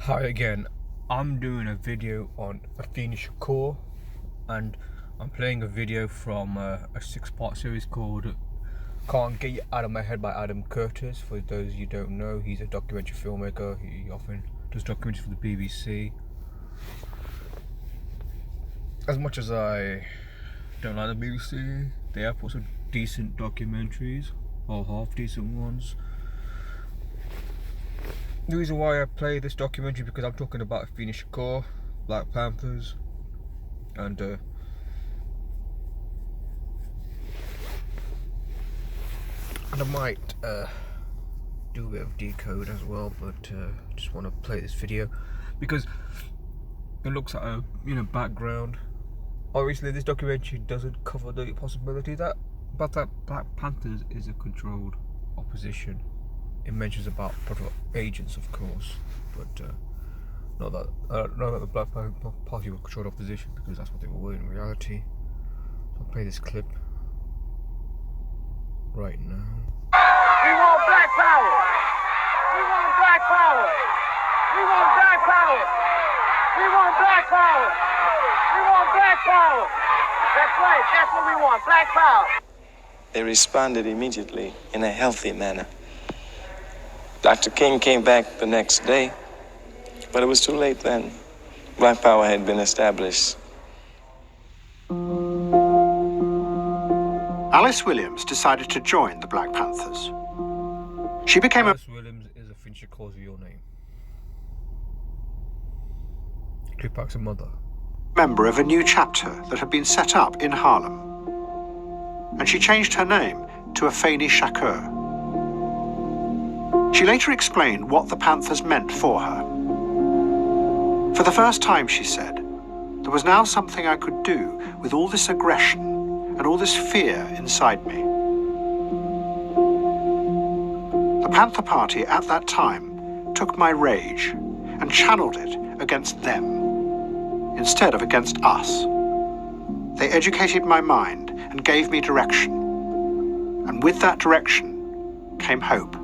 Hi again. I'm doing a video on Afeni Shakur, and I'm playing a video from a 6-part series called Can't Get You Out of My Head by Adam Curtis. For those you don't know, he's a documentary filmmaker. He often does documentaries for the BBC. As much as I don't like the BBC, they have put some decent documentaries, or half decent ones. The reason why I play this documentary because I'm talking about Afeni Shakur, Black Panthers, and I might do a bit of decode as well, but just want to play this video because it looks at a background. Obviously, this documentary doesn't cover the possibility that Black Panthers is a controlled opposition. It mentions about agents, of course, but not that the Black Party were controlled opposition, because that's what they were in reality. So I'll play this clip right now. We want black power. We want black power. We want black power. We want black power. We want black power. That's right. That's what we want. Black power. They responded immediately in a healthy manner. Dr. King came back the next day, but it was too late then. Black power had been established. Alice Williams decided to join the Black Panthers. She became Alice Williams is Afeni Shakur's real name. Tupac's mother. member of a new chapter that had been set up in Harlem. And she changed her name to Afeni Shakur. She later explained what the Panthers meant for her. For the first time, she said, there was now something I could do with all this aggression and all this fear inside me. The Panther Party at that time took my rage and channeled it against them instead of against us. They educated my mind and gave me direction. And with that direction came hope.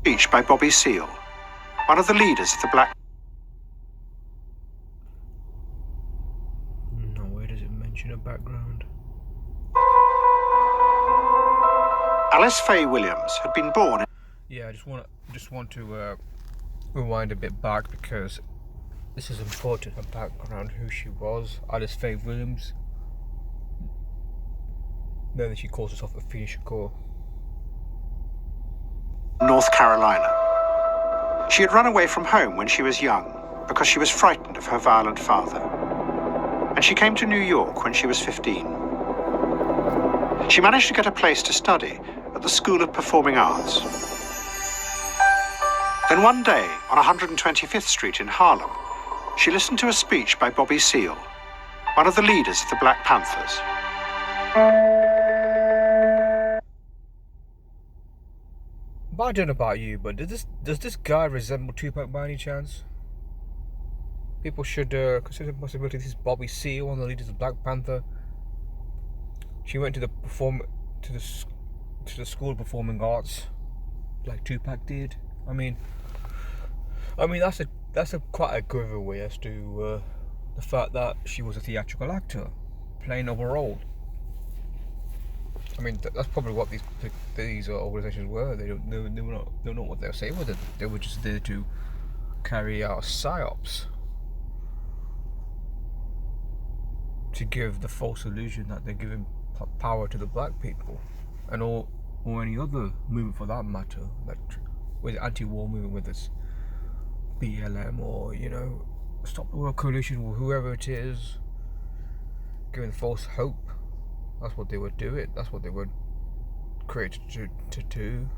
Speech by Bobby Seale, one of the leaders of the Black. Nowhere does it mention a background. Alice Faye Williams had been born. Yeah, I just want to rewind a bit back because this is important. Her background, who she was. Alice Faye Williams. Then she calls herself Afeni Shakur. North Carolina. She had run away from home when she was young because she was frightened of her violent father. And she came to New York when she was 15. She managed to get a place to study at the School of Performing Arts. Then one day, on 125th Street in Harlem, she listened to a speech by Bobby Seale, one of the leaders of the Black Panthers. But I don't know about you, but does this guy resemble Tupac by any chance? People should consider the possibility this is Bobby Seale, one of the leaders of Black Panther. She went to the School of Performing Arts, like Tupac did. I mean that's a quite a giveaway as to the fact that she was a theatrical actor playing over a role. I mean, that's probably what these organisations were. They don't know what they were saying with it. They were just there to carry out psyops, to give the false illusion that they're giving power to the black people, and or any other movement for that matter, like with the anti-war movement, with this BLM or Stop the War Coalition or whoever it is, giving false hope. That's what they would do. That's what they were created to do.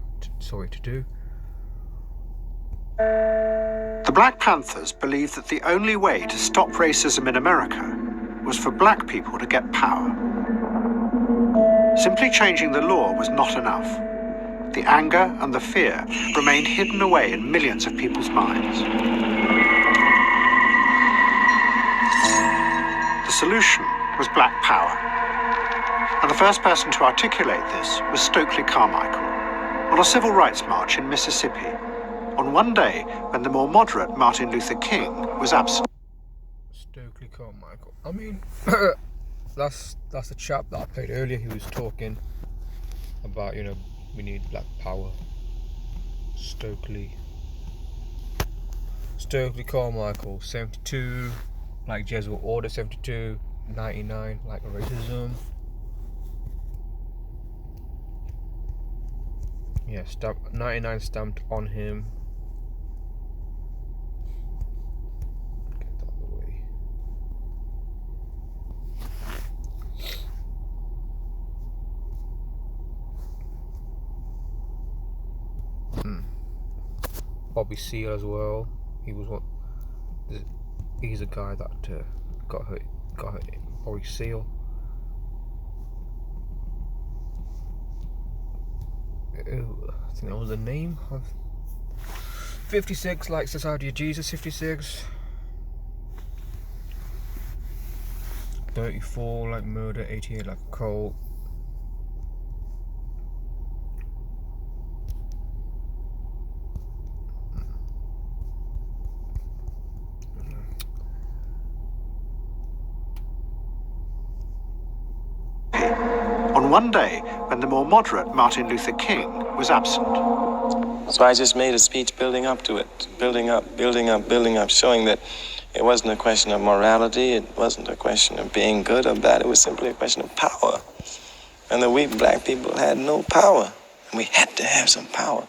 The Black Panthers believed that the only way to stop racism in America was for black people to get power. Simply changing the law was not enough. The anger and the fear remained hidden away in millions of people's minds. revolution was black power. And the first person to articulate this was Stokely Carmichael on a civil rights march in Mississippi on one day when the more moderate Martin Luther King was absent. Stokely Carmichael. I mean, that's the chap that I played earlier. He was talking about, you know, we need black power. Stokely Carmichael, 72, like Jesuit Order, 72, 99, like racism. Yeah, 99 stamped on him. Get that out of the way. Bobby Seale as well. He was one. He's a guy that got hurt. Bobby Seale. I think that was the name of 56, like Society of Jesus. 56. 34, like murder. 88, like cult. On one day when the more moderate Martin Luther King was absent. So I just made a speech building up to it, building up, showing that it wasn't a question of morality, it wasn't a question of being good or bad, it was simply a question of power. And that we black people had no power, and we had to have some power.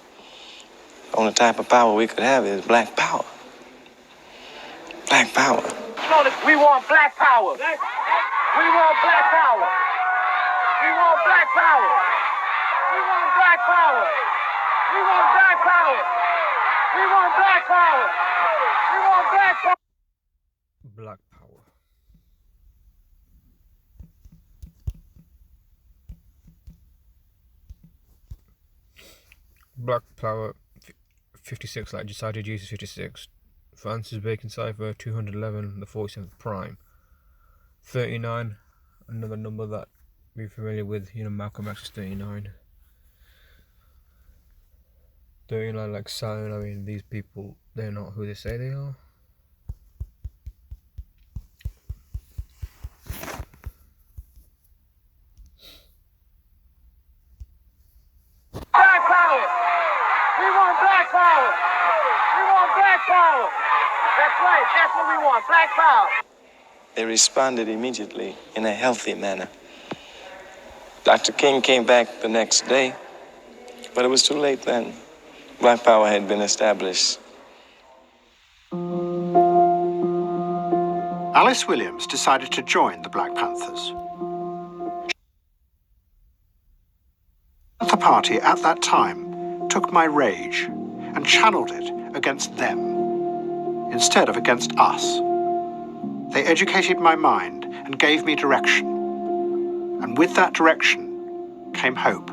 The only type of power we could have is black power. Black power. We want black power. We want black power. We want black power. We want black power. We want black power. We want black power. We want black power. Black power. Black power. 56, like decided Jesus. 56. Francis Bacon cipher 211, the 47th prime. 39, another number that we're familiar with, you know, Malcolm X is 39. 39, like Saturn. I mean, these people, they're not who they say they are. Black power. We want black power. We want black power. That's right. That's what we want. Black power. They responded immediately in a healthy manner. Dr. King came back the next day, but it was too late then. Black power had been established. Alice Williams decided to join the Black Panthers. The Party at that time took my rage and channeled it against them instead of against us. They educated my mind and gave me direction. And with that direction came hope.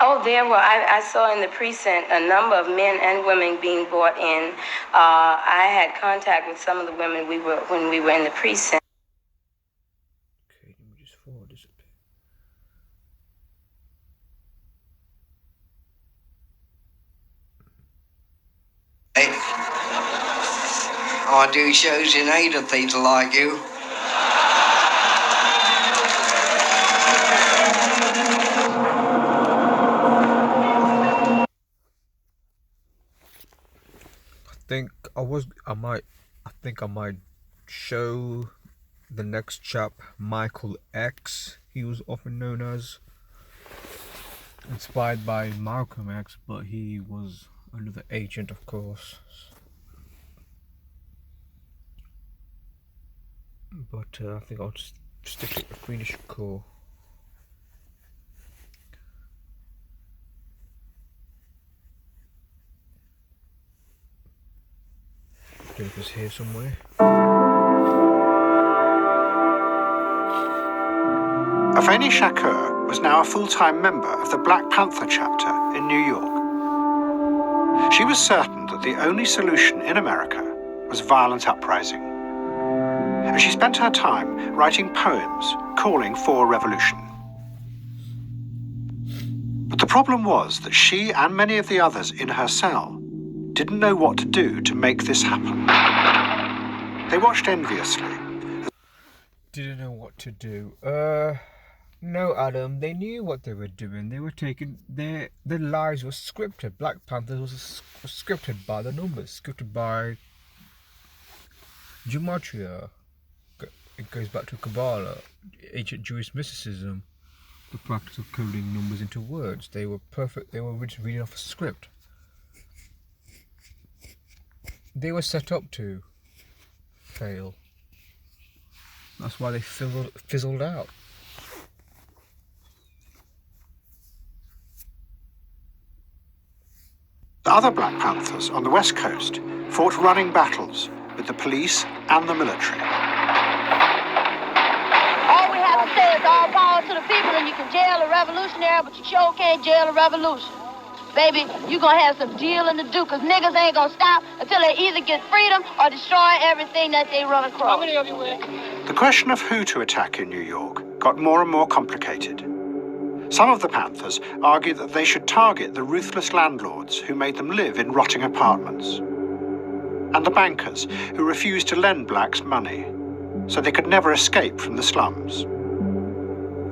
Oh, there were. I saw in the precinct a number of men and women being brought in. I had contact with some of the women when we were in the precinct. Okay, let me just forward this a bit. I do shows in aid of people like you. I think I might show the next chap, Michael X, he was often known as. inspired by Malcolm X, but he was another agent, of course. But I think I'll just stick to Afeni Shakur. I think it's here somewhere. Afeni Shakur was now a full-time member of the Black Panther chapter in New York. She was certain that the only solution in America was violent uprising. And she spent her time writing poems calling for revolution. But the problem was that she and many of the others in her cell didn't know what to do to make this happen. They watched enviously. Didn't know what to do. No, Adam. They knew what they were doing. They were taking their lives were scripted. Black Panthers was scripted by the numbers, scripted by gematria. It goes back to Kabbalah, ancient Jewish mysticism, the practice of coding numbers into words. They were perfect. They were just reading off a script. They were set up to fail. That's why they fizzled out. The other Black Panthers on the West Coast fought running battles with the police and the military. All we have to say is all power to the people, and you can jail a revolutionary, but you sure can't jail a revolution. Baby, you gonna have some dealing to do, because niggas ain't gonna stop until they either get freedom or destroy everything that they run across. How many of you with? The question of who to attack in New York got more and more complicated. Some of the Panthers argued that they should target the ruthless landlords who made them live in rotting apartments, and the bankers who refused to lend blacks money, so they could never escape from the slums.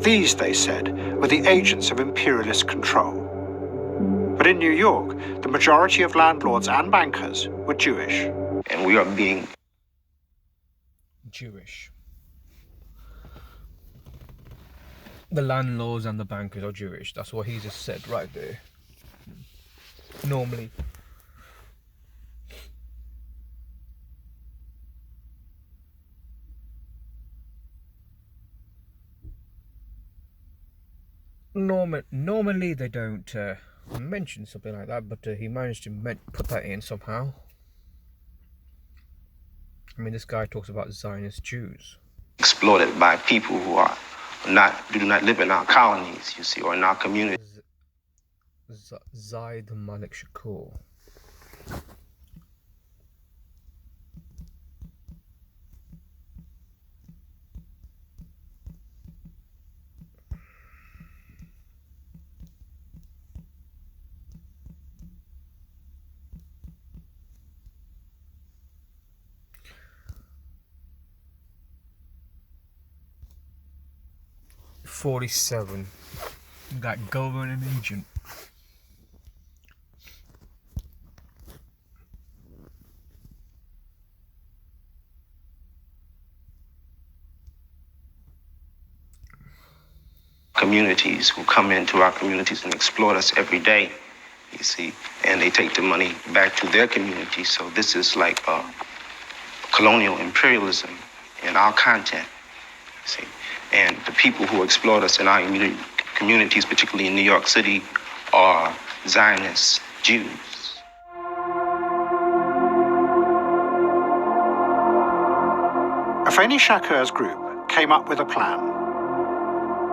These, they said, were the agents of imperialist control. But in New York, the majority of landlords and bankers were Jewish. And we are being Jewish. The landlords and the bankers are Jewish. That's what he just said right there. Normally. Normally they don't mention something like that, but he managed to put that in somehow. I mean, this guy talks about Zionist Jews. Exploited by people who do not live in our colonies, you see, or in our communities. Zaid Malik Shakur. $47. That government agent. Communities who come into our communities and exploit us every day, you see, and they take the money back to their communities. So this is like colonial imperialism in our content, you see. And the people who exploit us in our communities, particularly in New York City, are Zionist Jews. Afeni Shakur's group came up with a plan.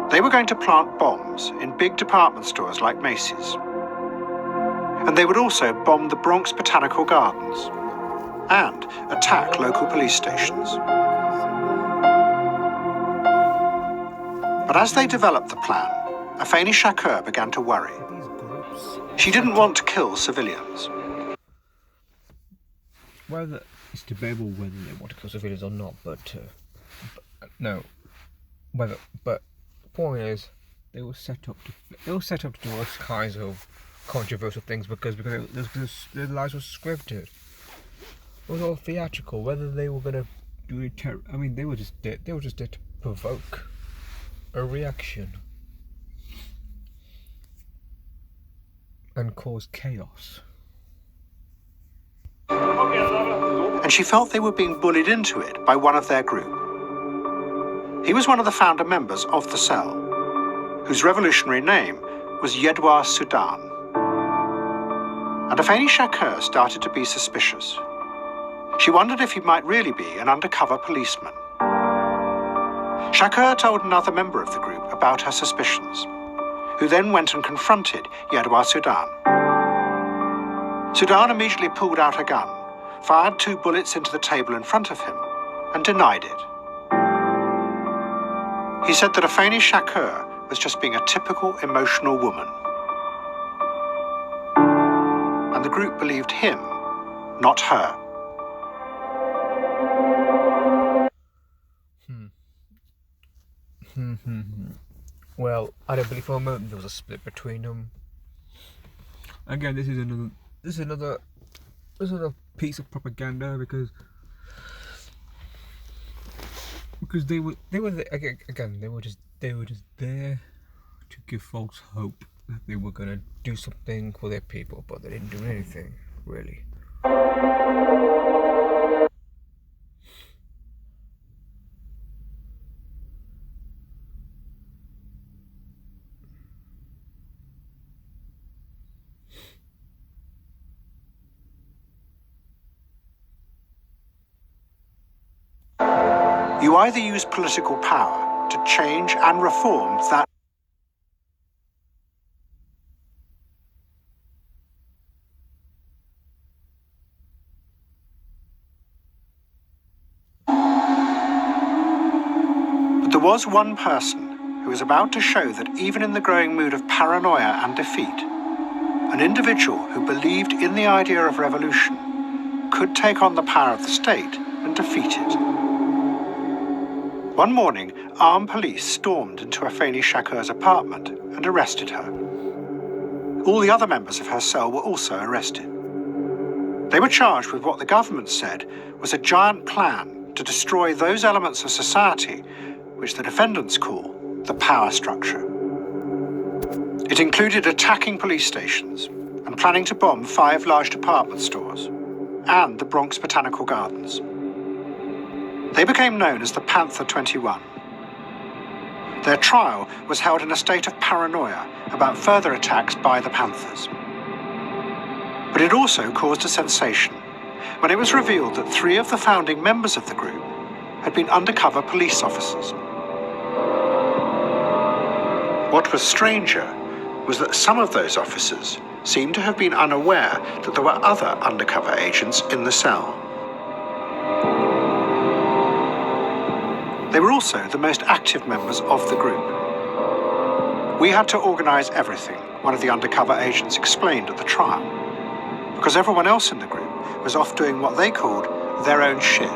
They were going to plant bombs in big department stores like Macy's. And they would also bomb the Bronx Botanical Gardens and attack local police stations. But as they developed the plan, Afeni Shakur began to worry. She didn't want to kill civilians. Whether it's debatable whether they want to kill civilians or not, but no. But the point is, they were set up to do all kinds of controversial things because their lives were scripted. It was all theatrical. Whether they were gonna do it, I mean, they were just there to provoke a reaction. and cause chaos. And she felt they were being bullied into it by one of their group. He was one of the founder members of the cell, whose revolutionary name was Yedwa Sudan. And Afeni Shakur started to be suspicious. She wondered if he might really be an undercover policeman. Shakur told another member of the group about her suspicions, who then went and confronted Yedwa Sudan. Sudan immediately pulled out a gun, fired 2 bullets into the table in front of him, and denied it. He said that Afeni Shakur was just being a typical emotional woman. And the group believed him, not her. Well, I don't believe for a moment there was a split between them. Again, this is another piece of propaganda because they were just there to give folks hope that they were gonna do something for their people, but they didn't do anything really. You either use political power to change and reform that. But there was one person who was about to show that even in the growing mood of paranoia and defeat, an individual who believed in the idea of revolution could take on the power of the state and defeat it. One morning, armed police stormed into Afeni Shakur's apartment and arrested her. All the other members of her cell were also arrested. They were charged with what the government said was a giant plan to destroy those elements of society which the defendants call the power structure. It included attacking police stations and planning to bomb 5 large department stores and the Bronx Botanical Gardens. They became known as the Panther 21. Their trial was held in a state of paranoia about further attacks by the Panthers. But it also caused a sensation when it was revealed that 3 of the founding members of the group had been undercover police officers. What was stranger was that some of those officers seemed to have been unaware that there were other undercover agents in the cell. They were also the most active members of the group. We had to organize everything, one of the undercover agents explained at the trial, because everyone else in the group was off doing what they called their own shit.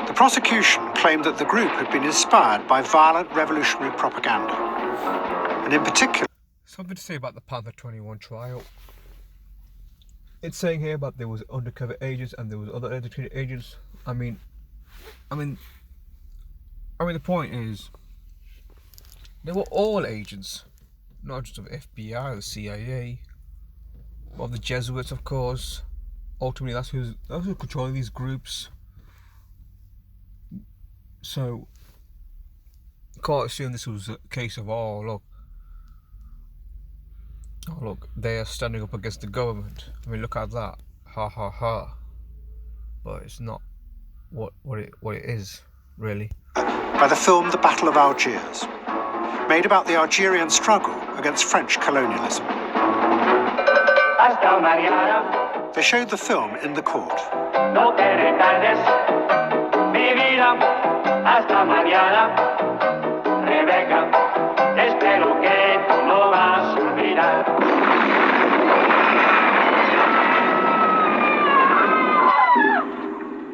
The prosecution claimed that the group had been inspired by violent revolutionary propaganda, and in particular, Something to say about the Panther 21 trial. It's saying here about there was undercover agents and there was other educated agents. I mean, the point is, they were all agents, not just of FBI or CIA, but of the Jesuits, of course. Ultimately, that's who's controlling these groups. So, you can't assume this was a case of, oh look, they are standing up against the government. I mean, look at that, ha ha ha. But it's not what it is, really. By the film The Battle of Algiers, made about the Algerian struggle against French colonialism. They showed the film in the court.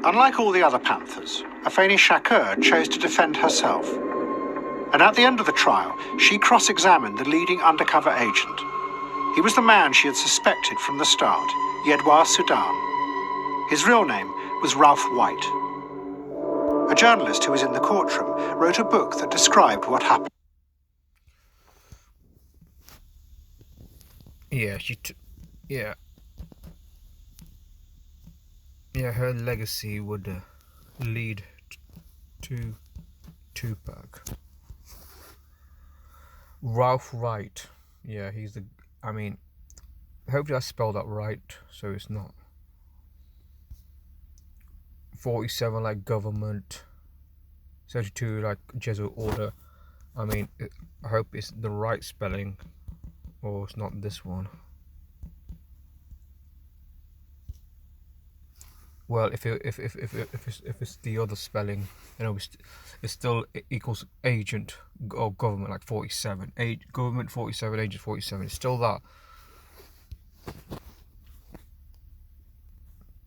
Unlike all the other Panthers, Afeni Shakur chose to defend herself. And at the end of the trial, she cross-examined the leading undercover agent. He was the man she had suspected from the start, Yedwa Sudan. His real name was Ralph White. A journalist who was in the courtroom wrote a book that described what happened. Yeah, her legacy would lead to Tupac. Ralph Wright. Yeah, he's the. I mean, hopefully I spelled that right, so it's not 47 like government, 32 like Jesuit order. I mean, I hope it's the right spelling, or it's not this one. Well, if it's the other spelling, you know, it's still equals agent or government, like 47. Government 47, agent 47. It's still that. I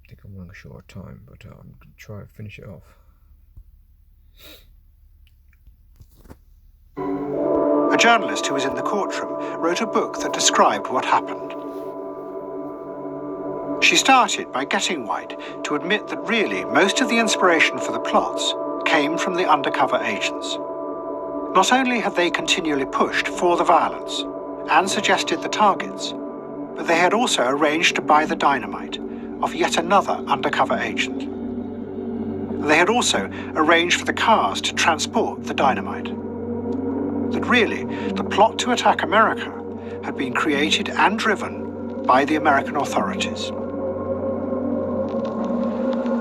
think I'm running short of time, but I'm going to try to finish it off. A journalist who was in the courtroom wrote a book that described what happened. She started by getting White to admit that really most of the inspiration for the plots came from the undercover agents. Not only had they continually pushed for the violence and suggested the targets, but they had also arranged to buy the dynamite of yet another undercover agent. They had also arranged for the cars to transport the dynamite. That really, the plot to attack America had been created and driven by the American authorities.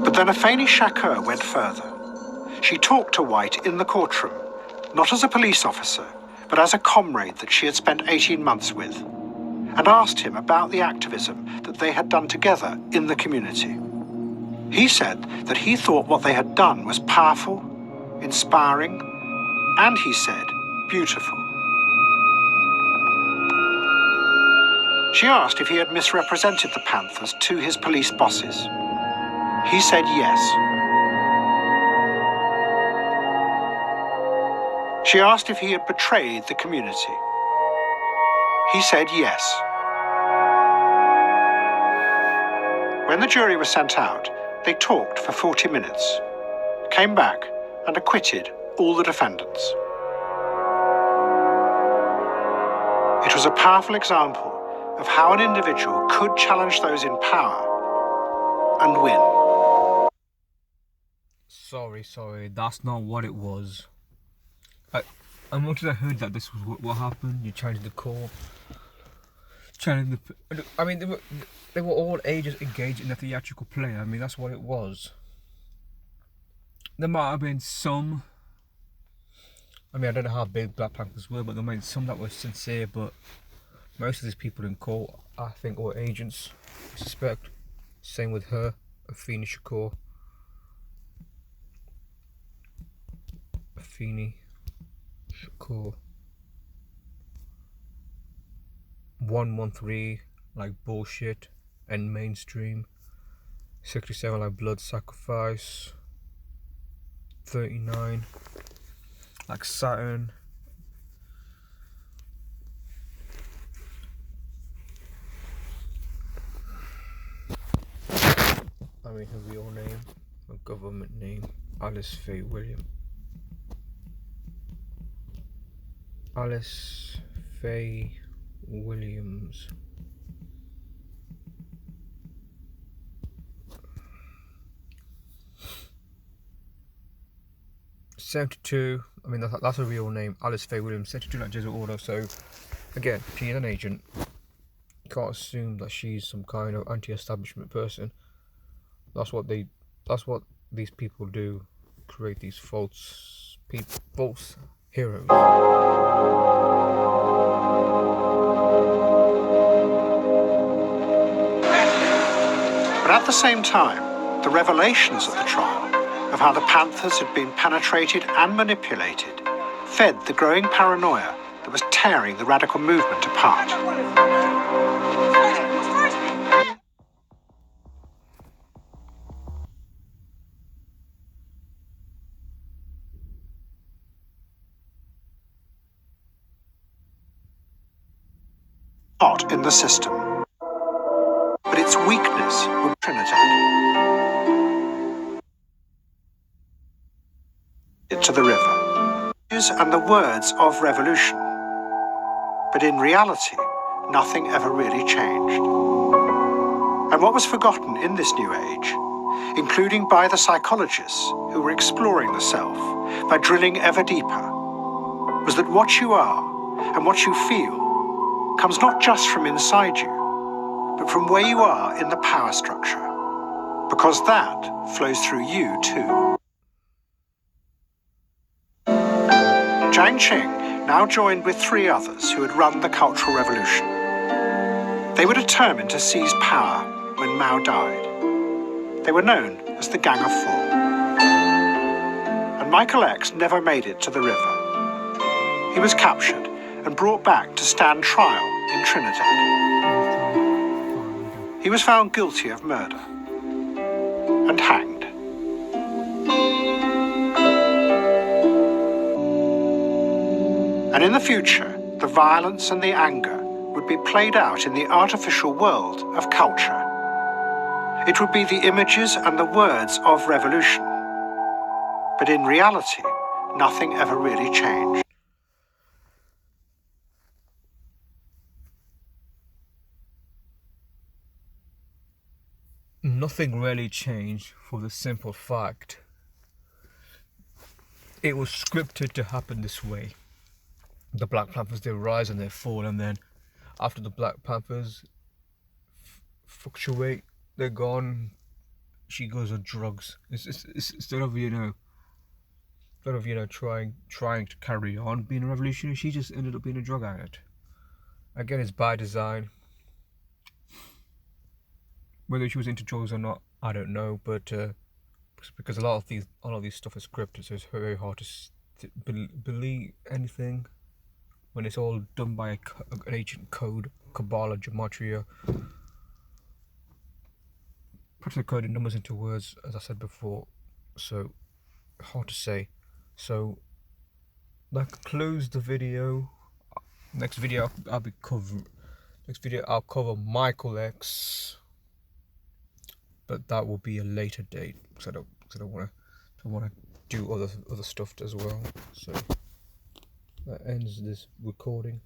But then Afeni Shakur went further. She talked to White in the courtroom, not as a police officer, but as a comrade that she had spent 18 months with, and asked him about the activism that they had done together in the community. He said that he thought what they had done was powerful, inspiring, and he said, beautiful. She asked if he had misrepresented the Panthers to his police bosses. He said yes. She asked if he had betrayed the community. He said yes. When the jury was sent out, they talked for 40 minutes, came back and acquitted all the defendants. It was a powerful example of how an individual could challenge those in power and win. Sorry, that's not what it was. I much as I heard that this was what happened. You challenged the court, challenged the. I mean, they were all agents engaged in a theatrical play. I mean, that's what it was. There might have been some. I mean, I don't know how big Black Panthers were, but there might have been some that were sincere. But most of these people in court, I think, were agents. I suspect. Same with her, Afeni Shakur. Afeni Shakur. 113 like bullshit and mainstream. 67 like blood sacrifice. 39 like Saturn. I mean, her real name, her government name, Alice Faye Williams. Alice Faye Williams. '72. I mean, that's a real name. Alice Faye Williams. '72 like Jesuit order. So again, she's an agent. You can't assume that she's some kind of anti-establishment person. That's what these people do. Create these false heroes. But at the same time, the revelations at the trial of how the Panthers had been penetrated and manipulated fed the growing paranoia that was tearing the radical movement apart. Not in the system, but its weakness would Trinidad. to the river. And the words of revolution. But in reality, nothing ever really changed. And what was forgotten in this new age, including by the psychologists who were exploring the self by drilling ever deeper, was that what you are and what you feel comes not just from inside you, but from where you are in the power structure, because that flows through you too. Jiang Qing now joined with 3 others who had run the Cultural Revolution. They were determined to seize power when Mao died. They were known as the Gang of Four. And Michael X never made it to the river. He was captured and brought back to stand trial in Trinidad. He was found guilty of murder and hanged. And in the future, the violence and the anger would be played out in the artificial world of culture. It would be the images and the words of revolution. But in reality, nothing ever really changed. Nothing really changed for the simple fact it was scripted to happen this way. The Black Panthers, they rise and they fall, and then after the Black Panthers fluctuate, they're gone, she goes on drugs. It's instead of trying to carry on being a revolutionary, she just ended up being a drug addict. Again, it's by design. Whether she was into drugs or not, I don't know, but because a lot of these stuff is scripted, so it's very hard to believe anything when it's all done by an ancient code, Kabbalah, gematria, putting the coded numbers into words, as I said before. So hard to say. So that concludes the video. Next video I'll cover Michael X, but that will be a later date because I don't want to do other stuff as well. So that ends this recording.